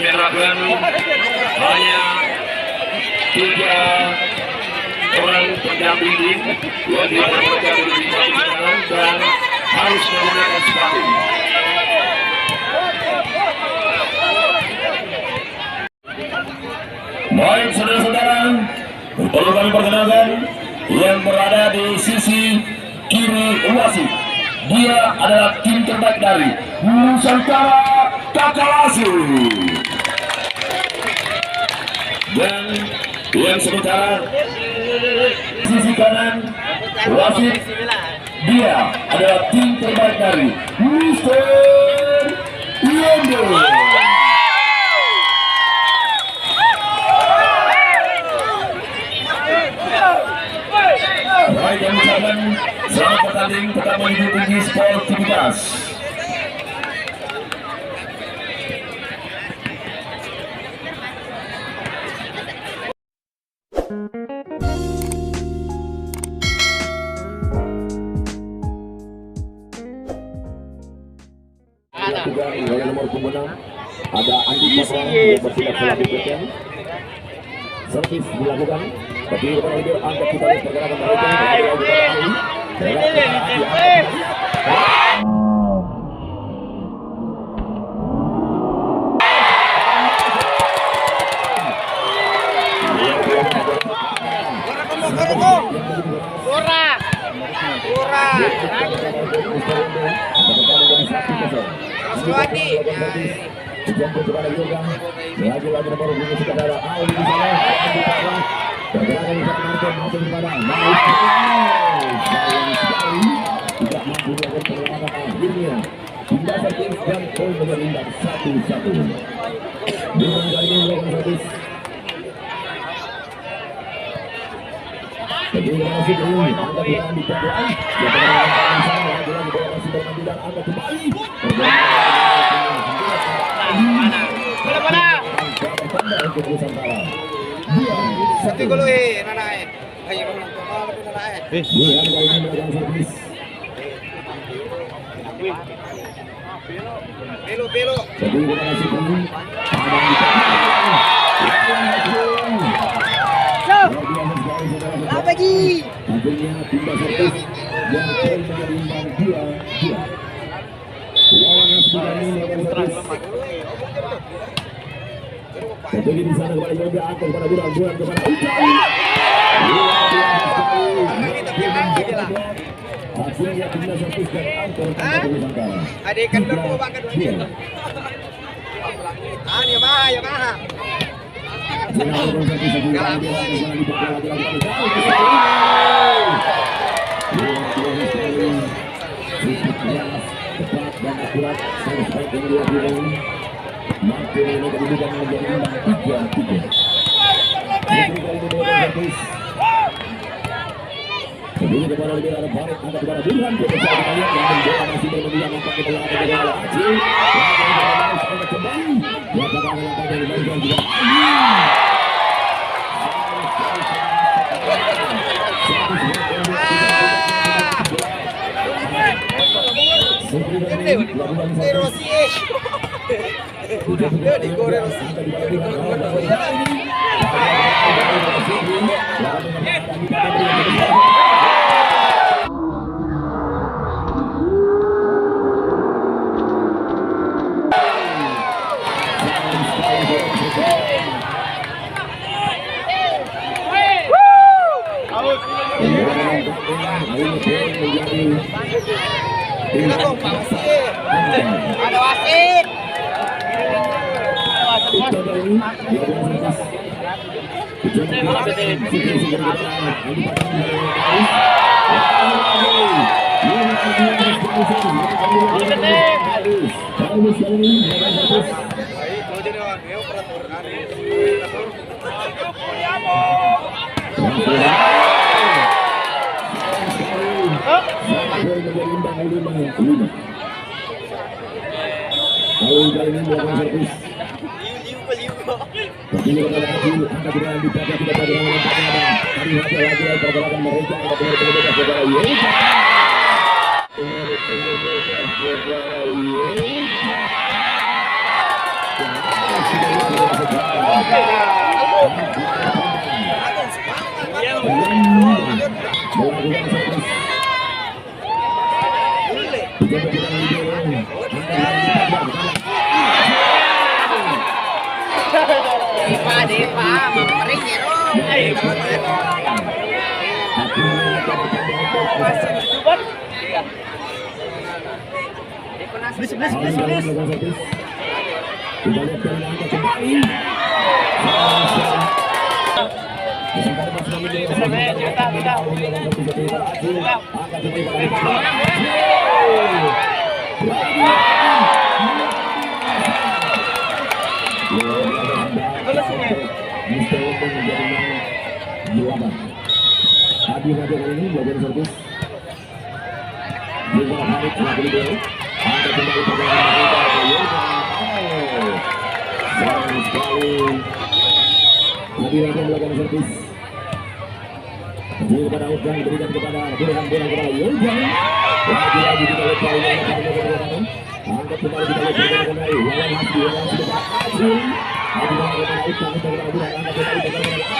menyerahkan hanya 3 orang pendamping yang diperlukan di perjalanan dan harus menggunakan sepatu. Baik saudara-saudara, perlu kami perkenalkan yang berada di sisi kiri wasit. Dia adalah tim terbaik dari Nusantara Kakalasu. Dan yang sementara sisi kanan wasit, dia adalah tim terbaik dari Mister Yondo. Baik, yang ucapkan selamat bertanding, tetap mengikuti sportivitas. Juga nomor punggung ada Andi Patra yang bersiap sebagai kapten. Servis dilakukan, tapi kemudian angkat kita lihat pergerakan Dijemput kepada Yoga, lagi-lagi nomor punggung saudara Auli di sana, pergerakan Ustaz Martin masuk kepada sayang sekali tidak mampu melakukan perlawanan akhirnya hingga servis dan poin menjadi imbang 1-1. Dengan kali ini melakukan servis. Kedua masih ini angkat di belakang di belakang sana lagi-lagi bola masih bermaju dan angkat kembali. Untuk Nusantara. Satu gol nanae. Ayo nanae. Bukan kali ini melakukan servis. Belo. Jadi kita kasih pun. Lagi. Akhirnya timba servis yang poin menjadi imbang 2-2. Lawan yang sudah melakukan servis. Jadi di sana kepada Yoga, angkat kepada Buran kepada Ucai. Hasilnya timnas servis dan angkat kepada Nusantara. Adekan berapa banget dua. Ya mah. Mampu menjadi bukan menjadi imbang 3-3. Sebelum kepada lebih ada balik angkat kepada Burhan bersama kalian yang membawa masih bermendiang angkat ke belakang ke bola Acil. Yang kembali yang bakal langkah dari Burhan juga. Ada wasit. Melakukan servis kepada Ujang, diberikan kepada Burhan kepada Ujang. Lagi-lagi kita lihat kali ini angkat kembali kita lihat kembali lawan Hasbi sudah berhasil. Lagi kepada Ujang kepada Burhan, angkat kembali kepada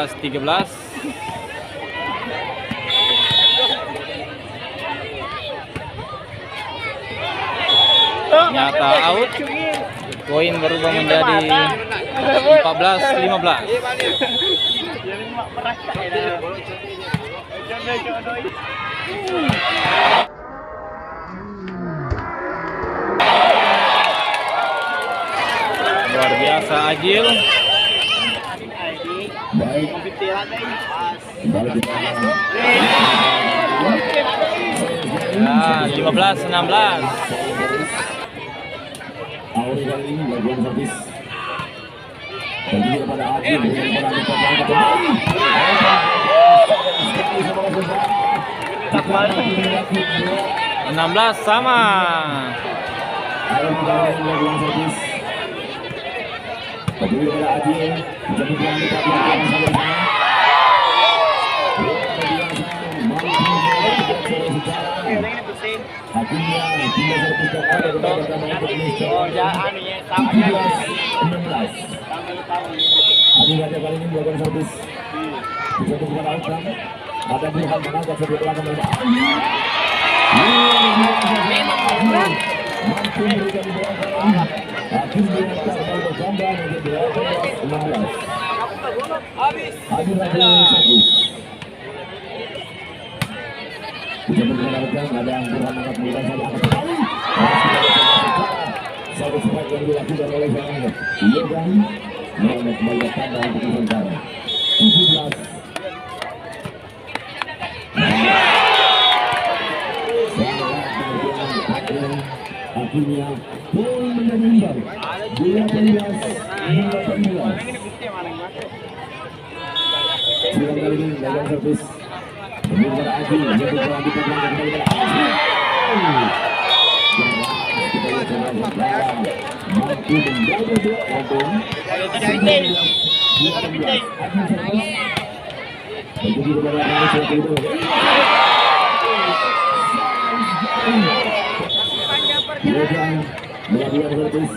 15-13. Nyata out. Poin berubah menjadi 14-15. Luar biasa agil. Baik. Kembali kita. Nah, 15-16. Auri kali ini melakukan servis. Kembali kepada Adil dengan peran kembali. 16 sama. Auri kali ini melakukan servis. Kembali kepada Adil. Menjadi peran dekat sama-sama. Akhirnya pindah servis kepada Kerjaan ya, sama aja. 16. Akhirnya kali ini melakukan servis. Dijatuh kepada Aukram. Ada Burhan mengangkat servis belakang dari mampu memberikan bola. Akhirnya kembali bertambah menjadi 16. Akhirnya servis. Dijatuh kepada Aukram. Ada yang Burhan mengangkat bola sampai angkat kembali. Satu spike yang dilakukan oleh seorang Yogan Muhammad kembali bertambah untuk Nusantara 17. Akhirnya poin menjadi imbang 12-18. Silang kali ini melakukan servis kemudian Adi menjadi bola di belakang kembali ke Adi. Kita lihat mampu menjaga dua poin. 19-18. Adi servis begitu kepada Malaysia itu. Yogan melakukan servis.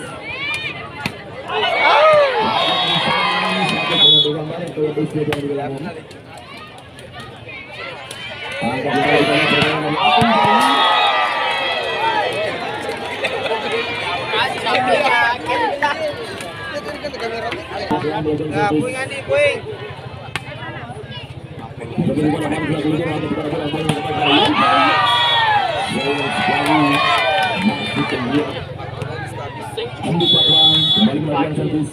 Angkat Puing nih, puing. kembali melakukan servis.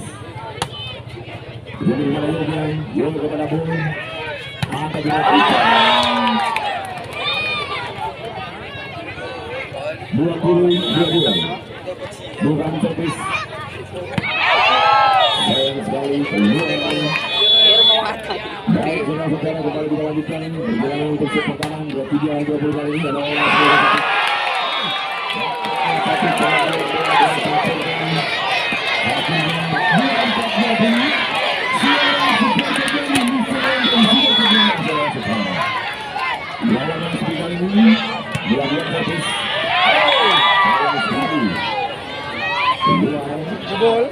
Yogan kepada Bung. Angkat dilakukan 20-22. Bukan servis. Sayang sekali peluang. Baik, saudara-saudara, kembali kita lanjutkan perjalanan untuk set pertama 23-20 kali ini adalah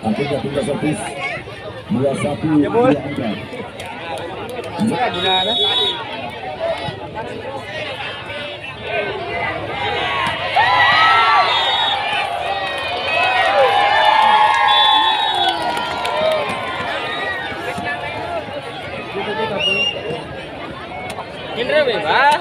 akhirnya pindah servis 21 diangkat. Indra bebas.